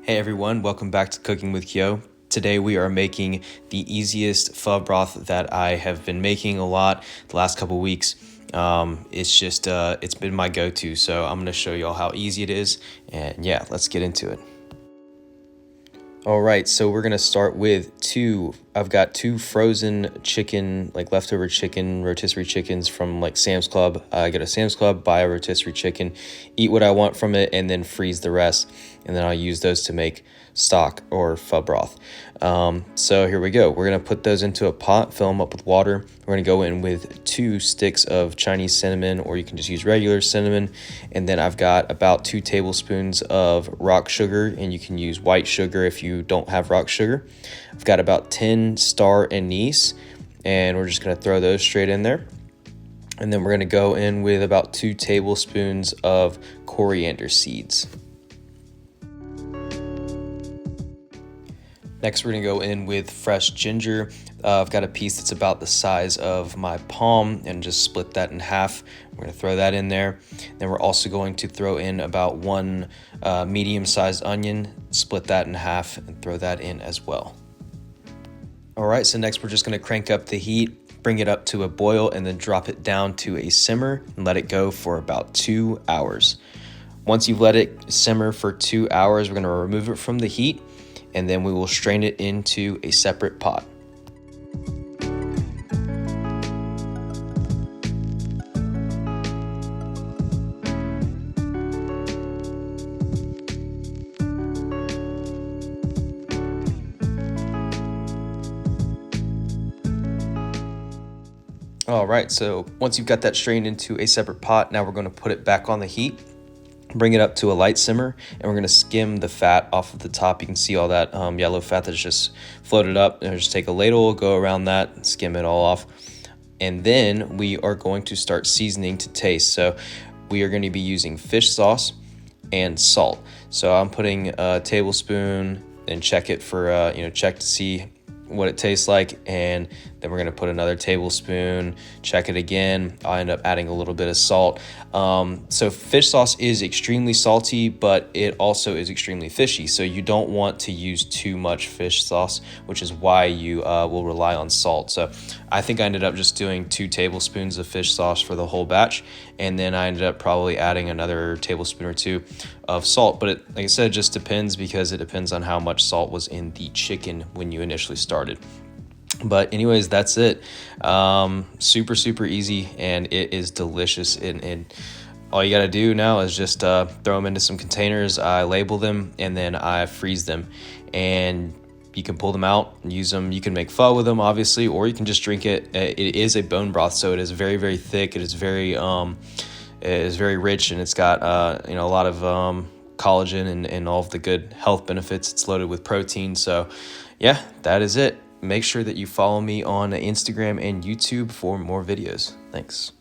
Hey everyone, welcome back to Cooking with Kyo. Today we are making the easiest pho broth that I have been making a lot the last couple weeks. It's been my go-to, so I'm going to show you all how easy it is, and yeah, let's get into it. All right, so we're gonna start with I've got two frozen chicken, like leftover chicken, rotisserie chickens from like Sam's Club. I go to Sam's Club, buy a rotisserie chicken, eat what I want from it, and then freeze the rest. And then I'll use those to make stock or pho broth. So here we go. We're gonna put those into a pot, fill them up with water. We're gonna go in with 2 sticks of Chinese cinnamon, or you can just use regular cinnamon. And then I've got about 2 tablespoons of rock sugar, and you can use white sugar if you don't have rock sugar. I've got about 10 star anise, and we're just gonna throw those straight in there. And then we're gonna go in with about 2 tablespoons of coriander seeds. Next, we're gonna go in with fresh ginger. I've got a piece that's about the size of my palm and just split that in half. We're gonna throw that in there. Then we're also going to throw in about 1 medium-sized onion, split that in half and throw that in as well. All right, so next we're just gonna crank up the heat, bring it up to a boil, and then drop it down to a simmer and let it go for about 2 hours. Once you've let it simmer for 2 hours, we're gonna remove it from the heat, and then we will strain it into a separate pot. All right, so once you've got that strained into a separate pot, now we're going to put it back on the heat, bring it up to a light simmer, and we're going to skim the fat off of the top. You can see all that yellow fat that's just floated up, and just take a ladle, go around that, and skim it all off. And then we are going to start seasoning to taste. So we are going to be using fish sauce and salt. So I'm putting a tablespoon and check it for, check to see what it tastes like, and then we're going to put another tablespoon, check it again. I'll end up adding a little bit of salt. So fish sauce is extremely salty, but it also is extremely fishy, so you don't want to use too much fish sauce, which is why you will rely on salt. So I think I ended up just doing 2 tablespoons of fish sauce for the whole batch, and then I ended up probably adding another tablespoon or 2 of salt. But like I said, it just depends, because it depends on how much salt was in the chicken when you initially started. But anyways, that's it. Super easy, and it is delicious. And all you got to do now is just throw them into some containers. I label them, and then I freeze them, and you can pull them out and use them. You can make pho with them, obviously, or you can just drink it. It is a bone broth, so it is very thick. It is very rich, and it's got a lot of collagen and all of the good health benefits. It's loaded with protein. So yeah, that is it. Make sure that you follow me on Instagram and YouTube for more videos. Thanks.